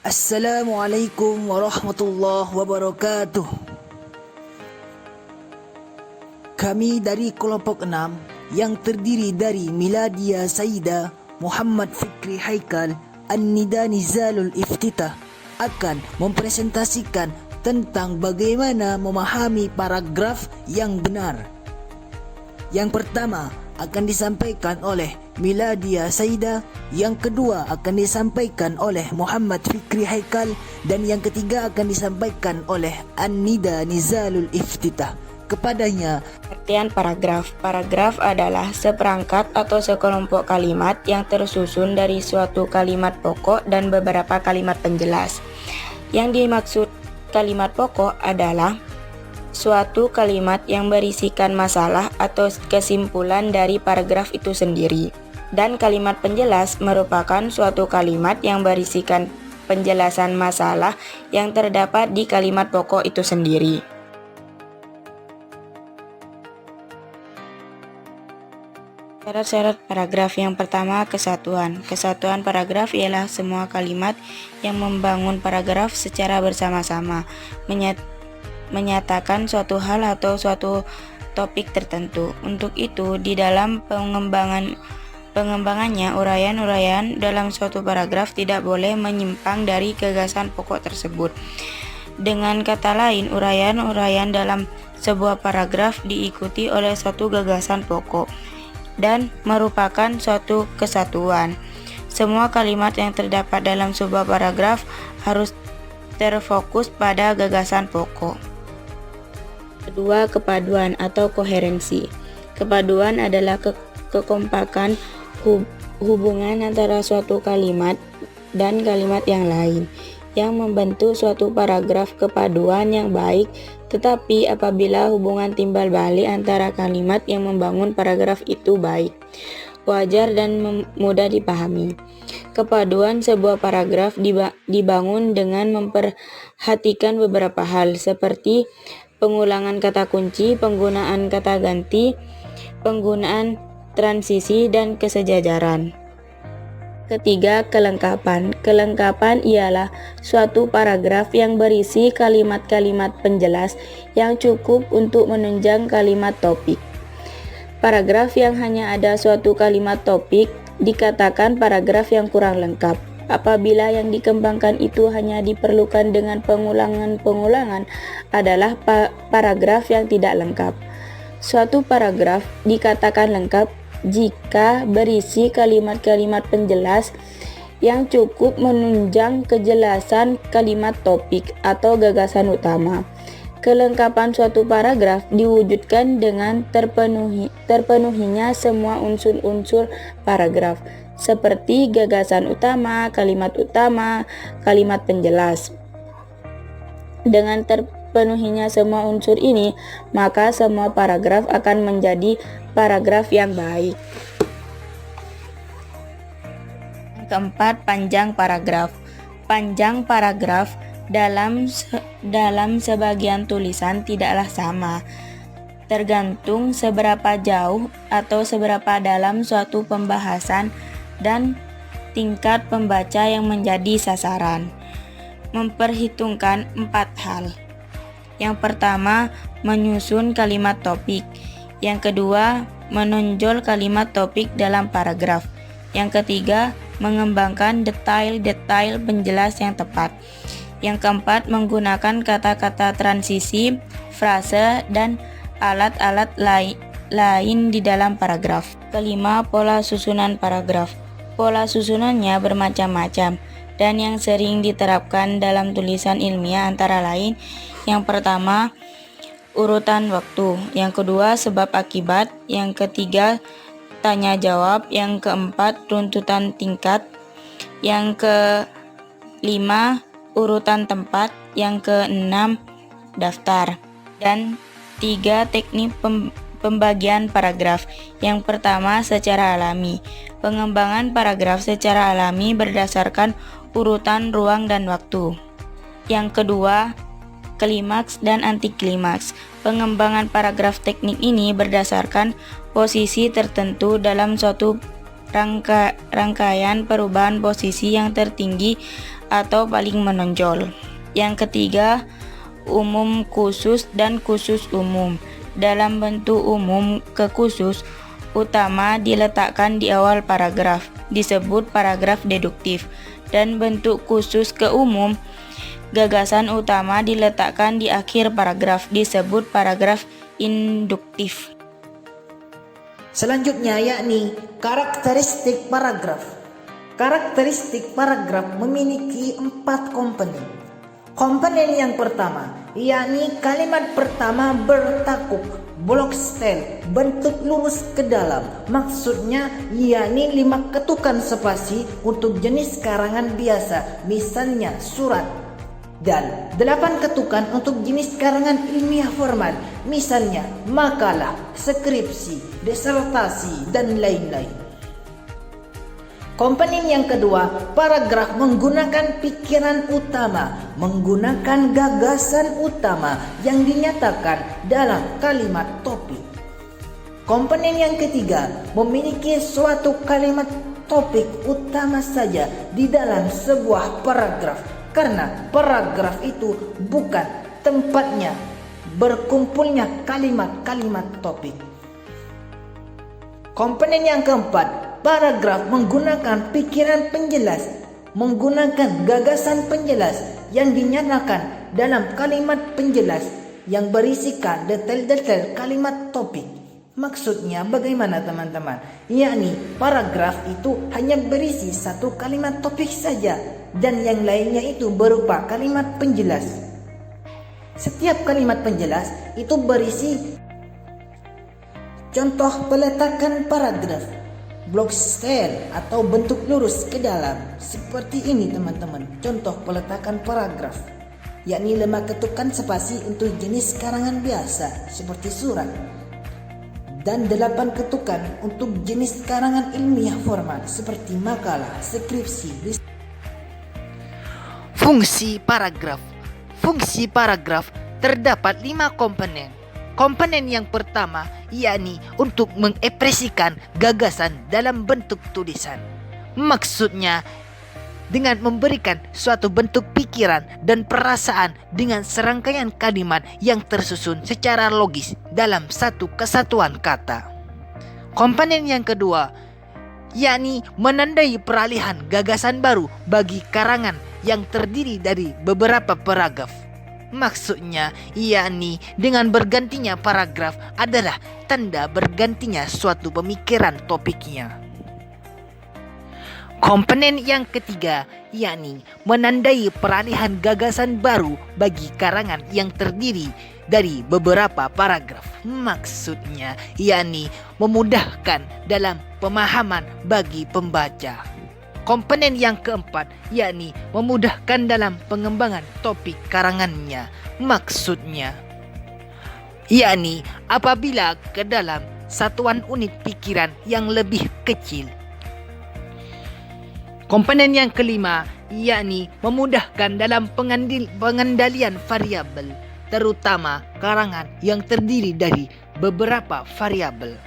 Assalamualaikum warahmatullahi wabarakatuh. Kami dari kelompok 6 yang terdiri dari Miladia Saida, Muhammad Fikri Haikal, An-Nida Nizalul Iftitah akan mempresentasikan tentang bagaimana memahami paragraf yang benar. Yang pertama akan disampaikan oleh Miladia Saida, yang kedua akan disampaikan oleh Muhammad Fikri Haikal, dan yang ketiga akan disampaikan oleh An-Nida Nizalul Iftitah. Kepadanya, Pengertian paragraf. Paragraf adalah seperangkat atau sekelompok kalimat yang tersusun dari suatu kalimat pokok dan beberapa kalimat penjelas. Yang dimaksud kalimat pokok adalah suatu kalimat yang berisikan masalah atau kesimpulan dari paragraf itu sendiri. Dan kalimat penjelas merupakan suatu kalimat yang berisikan penjelasan masalah yang terdapat di kalimat pokok itu sendiri. Syarat-syarat paragraf. Yang pertama, kesatuan. Kesatuan paragraf ialah semua kalimat yang membangun paragraf secara bersama-sama, menyatakan suatu hal atau suatu topik tertentu. Untuk itu, di dalam pengembangannya, uraian-uraian dalam suatu paragraf tidak boleh menyimpang dari gagasan pokok tersebut. Dengan kata lain, uraian-uraian dalam sebuah paragraf diikuti oleh suatu gagasan pokok dan merupakan suatu kesatuan. Semua kalimat yang terdapat dalam sebuah paragraf harus terfokus pada gagasan pokok. Kedua, kepaduan atau koherensi. Kepaduan adalah kekompakan hubungan antara suatu kalimat dan kalimat yang lain yang membentuk suatu paragraf. Kepaduan yang baik, tetapi apabila hubungan timbal balik antara kalimat yang membangun paragraf itu baik, wajar dan mudah dipahami. Kepaduan sebuah paragraf dibangun dengan memperhatikan beberapa hal seperti pengulangan kata kunci, penggunaan kata ganti, penggunaan transisi, dan kesejajaran. Ketiga, kelengkapan. Kelengkapan ialah suatu paragraf yang berisi kalimat-kalimat penjelas yang cukup untuk menunjang kalimat topik. Paragraf yang hanya ada suatu kalimat topik dikatakan paragraf yang kurang lengkap. Apabila yang dikembangkan itu hanya diperlukan dengan pengulangan-pengulangan, adalah paragraf yang tidak lengkap. Suatu paragraf dikatakan lengkap jika berisi kalimat-kalimat penjelas yang cukup menunjang kejelasan kalimat topik atau gagasan utama. Kelengkapan suatu paragraf diwujudkan dengan terpenuhinya semua unsur-unsur paragraf, seperti gagasan utama, kalimat penjelas. Dengan terpenuhinya semua unsur ini, maka semua paragraf akan menjadi paragraf yang baik. Yang keempat, panjang paragraf. Panjang paragraf dalam sebagian tulisan tidaklah sama, tergantung seberapa jauh atau seberapa dalam suatu pembahasan dan tingkat pembaca yang menjadi sasaran. Memperhitungkan 4 hal. Yang pertama, menyusun kalimat topik. Yang kedua, menonjol kalimat topik dalam paragraf. Yang ketiga, mengembangkan detail-detail penjelas yang tepat. Yang keempat, menggunakan kata-kata transisi, frase, dan alat-alat lain di dalam paragraf. Kelima, pola susunan paragraf. Pola susunannya bermacam-macam dan yang sering diterapkan dalam tulisan ilmiah antara lain: yang pertama, urutan waktu; yang kedua, sebab akibat; yang ketiga, tanya jawab; yang keempat, runtutan tingkat; yang kelima, urutan tempat; yang keenam, daftar; dan 3, teknik pembagian paragraf. Yang pertama, secara alami. Pengembangan paragraf secara alami berdasarkan urutan ruang dan waktu. Yang kedua, klimaks dan antiklimaks. Pengembangan paragraf teknik ini berdasarkan posisi tertentu dalam suatu rangkaian perubahan posisi yang tertinggi atau paling menonjol. Yang ketiga, umum khusus dan khusus umum. Dalam bentuk umum ke khusus, utama diletakkan di awal paragraf, disebut paragraf deduktif. Dan bentuk khusus ke umum, gagasan utama diletakkan di akhir paragraf, disebut paragraf induktif. Selanjutnya yakni karakteristik paragraf. Karakteristik paragraf memiliki 4 komponen. Komponen yang pertama, yakni kalimat pertama bertakuk, block style, bentuk lurus ke dalam. Maksudnya, yakni 5 ketukan spasi untuk jenis karangan biasa, misalnya surat. Dan 8 ketukan untuk jenis karangan ilmiah formal, misalnya makalah, skripsi, disertasi, dan lain-lain. Komponen yang kedua, paragraf menggunakan pikiran utama, menggunakan gagasan utama yang dinyatakan dalam kalimat topik. Komponen yang ketiga, memiliki suatu kalimat topik utama saja di dalam sebuah paragraf, karena paragraf itu bukan tempatnya berkumpulnya kalimat-kalimat topik. Komponen yang keempat, paragraf menggunakan pikiran penjelas, menggunakan gagasan penjelas yang dinyatakan dalam kalimat penjelas yang berisikan detail-detail kalimat topik. Maksudnya bagaimana teman-teman? Yakni paragraf itu hanya berisi satu kalimat topik saja dan yang lainnya itu berupa kalimat penjelas. Setiap kalimat penjelas itu berisi contoh peletakan paragraf, block style atau bentuk lurus ke dalam. Seperti ini teman-teman, contoh peletakan paragraf, yakni 5 ketukan spasi untuk jenis karangan biasa seperti surat, dan 8 ketukan untuk jenis karangan ilmiah formal seperti makalah, skripsi. Fungsi paragraf. Fungsi paragraf terdapat 5 komponen. Komponen yang pertama yakni untuk mengekspresikan gagasan dalam bentuk tulisan. Maksudnya dengan memberikan suatu bentuk pikiran dan perasaan dengan serangkaian kalimat yang tersusun secara logis dalam satu kesatuan kata. Komponen yang kedua yakni menandai peralihan gagasan baru bagi karangan yang terdiri dari beberapa paragraf. Maksudnya, yakni dengan bergantinya paragraf adalah tanda bergantinya suatu pemikiran topiknya. Komponen yang ketiga, yakni menandai peralihan gagasan baru bagi karangan yang terdiri dari beberapa paragraf. Maksudnya, yakni memudahkan dalam pemahaman bagi pembaca. Komponen yang keempat yakni memudahkan dalam pengembangan topik karangannya. Maksudnya yakni apabila ke dalam satuan unit pikiran yang lebih kecil. Komponen yang kelima yakni memudahkan dalam pengendalian variabel, terutama karangan yang terdiri dari beberapa variabel.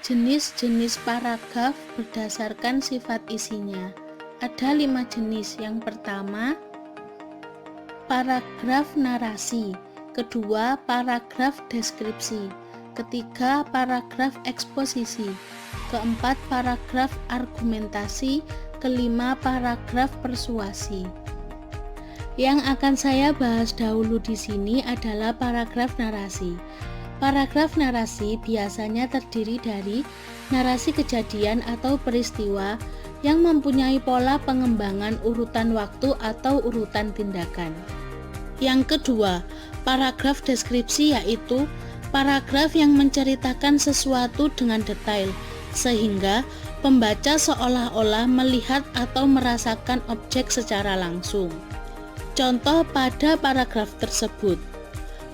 Jenis-jenis paragraf berdasarkan sifat isinya. Ada 5 jenis. Yang pertama, paragraf narasi. Kedua, paragraf deskripsi. Ketiga, paragraf eksposisi. Keempat, paragraf argumentasi. Kelima, paragraf persuasi. Yang akan saya bahas dahulu di sini adalah paragraf narasi. Paragraf narasi biasanya terdiri dari narasi kejadian atau peristiwa yang mempunyai pola pengembangan urutan waktu atau urutan tindakan. Yang kedua, paragraf deskripsi yaitu paragraf yang menceritakan sesuatu dengan detail sehingga pembaca seolah-olah melihat atau merasakan objek secara langsung. Contoh pada paragraf tersebut,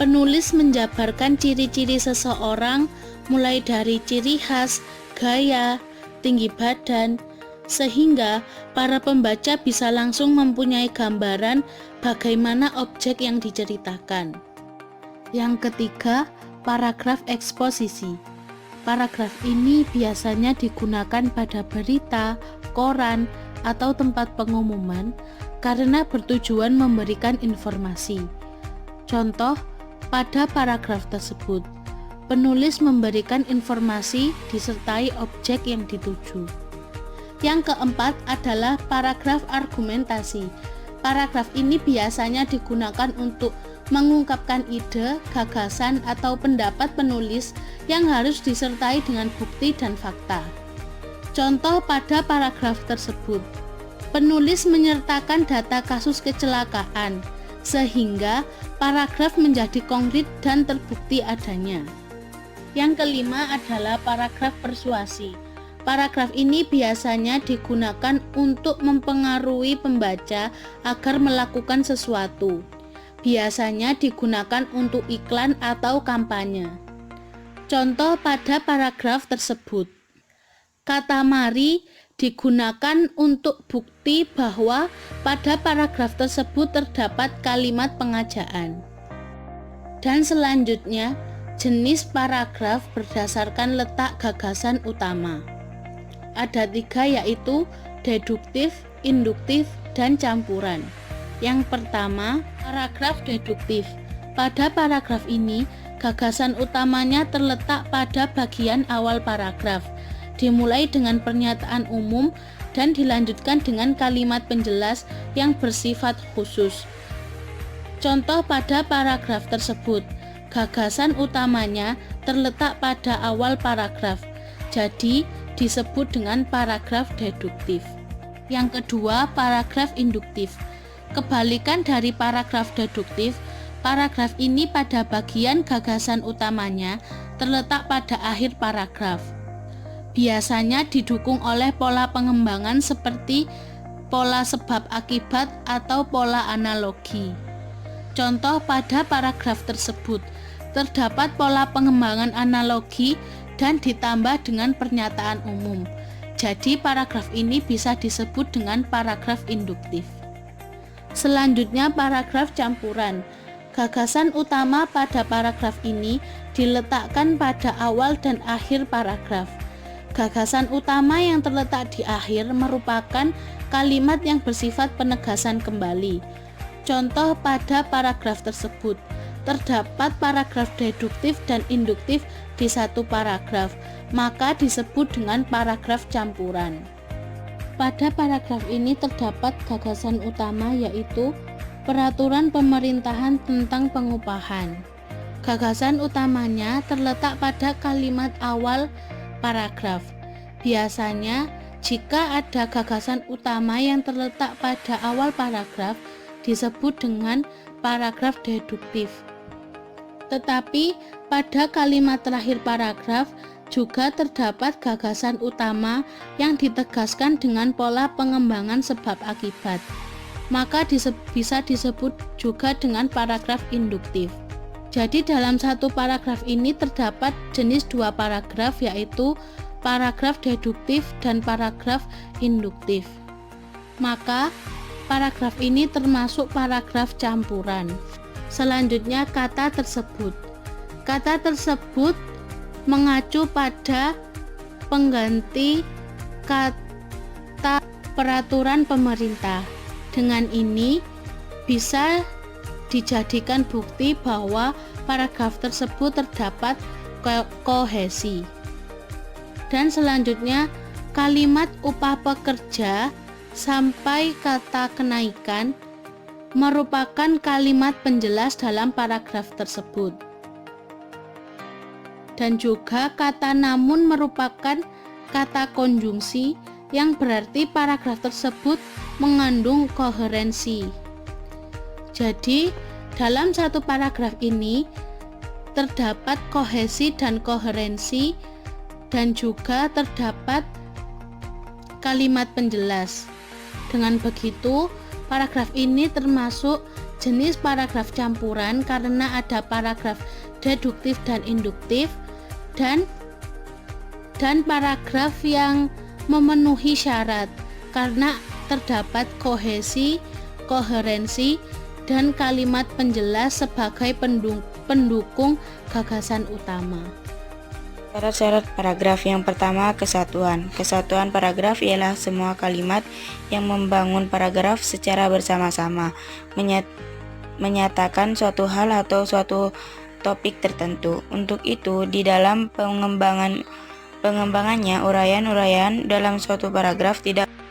penulis menjabarkan ciri-ciri seseorang mulai dari ciri khas, gaya, tinggi badan, sehingga para pembaca bisa langsung mempunyai gambaran bagaimana objek yang diceritakan. Yang ketiga, paragraf eksposisi. Paragraf ini biasanya digunakan pada berita, koran, atau tempat pengumuman karena bertujuan memberikan informasi. Contoh, pada paragraf tersebut, penulis memberikan informasi disertai objek yang dituju. Yang keempat adalah paragraf argumentasi. Paragraf ini biasanya digunakan untuk mengungkapkan ide, gagasan, atau pendapat penulis yang harus disertai dengan bukti dan fakta. Contoh pada paragraf tersebut, penulis menyertakan data kasus kecelakaan, sehingga paragraf menjadi konkret dan terbukti adanya. Yang kelima adalah paragraf persuasi. Paragraf ini biasanya digunakan untuk mempengaruhi pembaca agar melakukan sesuatu. Biasanya digunakan untuk iklan atau kampanye. Contoh pada paragraf tersebut, kata mari digunakan untuk bukti bahwa pada paragraf tersebut terdapat kalimat pengajaan. Dan selanjutnya, jenis paragraf berdasarkan letak gagasan utama. Ada 3, yaitu deduktif, induktif, dan campuran. Yang pertama, paragraf deduktif. Pada paragraf ini, gagasan utamanya terletak pada bagian awal paragraf, dimulai dengan pernyataan umum dan dilanjutkan dengan kalimat penjelas yang bersifat khusus. Contoh pada paragraf tersebut, gagasan utamanya terletak pada awal paragraf, jadi disebut dengan paragraf deduktif. Yang kedua, paragraf induktif. Kebalikan dari paragraf deduktif, paragraf ini pada bagian gagasan utamanya terletak pada akhir paragraf. Biasanya didukung oleh pola pengembangan seperti pola sebab akibat atau pola analogi. Contoh pada paragraf tersebut, terdapat pola pengembangan analogi dan ditambah dengan pernyataan umum. Jadi paragraf ini bisa disebut dengan paragraf induktif. Selanjutnya, paragraf campuran. Gagasan utama pada paragraf ini diletakkan pada awal dan akhir paragraf. Gagasan utama yang terletak di akhir merupakan kalimat yang bersifat penegasan kembali. Contoh pada paragraf tersebut, terdapat paragraf deduktif dan induktif di satu paragraf, maka disebut dengan paragraf campuran. Pada paragraf ini terdapat gagasan utama, yaitu peraturan pemerintahan tentang pengupahan. Gagasan utamanya terletak pada kalimat awal paragraf. Biasanya, jika ada gagasan utama yang terletak pada awal paragraf, disebut dengan paragraf deduktif. Tetapi pada kalimat terakhir paragraf juga terdapat gagasan utama yang ditegaskan dengan pola pengembangan sebab akibat, maka bisa disebut juga dengan paragraf induktif. Jadi dalam satu paragraf ini terdapat jenis 2 paragraf, yaitu paragraf deduktif dan paragraf induktif. Maka paragraf ini termasuk paragraf campuran. Selanjutnya, kata tersebut. Kata tersebut mengacu pada pengganti kata peraturan pemerintah. Dengan ini bisa dijadikan bukti bahwa paragraf tersebut terdapat kohesi. Dan selanjutnya, kalimat upah pekerja sampai kata kenaikan merupakan kalimat penjelas dalam paragraf tersebut. Dan juga kata namun merupakan kata konjungsi yang berarti paragraf tersebut mengandung koherensi. Jadi, dalam satu paragraf ini terdapat kohesi dan koherensi, dan juga terdapat kalimat penjelas. Dengan begitu, paragraf ini termasuk jenis paragraf campuran karena ada paragraf deduktif dan induktif, dan paragraf yang memenuhi syarat karena terdapat kohesi, koherensi, dan kalimat penjelas sebagai pendukung gagasan utama. Syarat-syarat paragraf yang pertama, kesatuan. Kesatuan paragraf ialah semua kalimat yang membangun paragraf secara bersama-sama, menyatakan suatu hal atau suatu topik tertentu. Untuk itu, di dalam pengembangannya, uraian-uraian dalam suatu paragraf tidak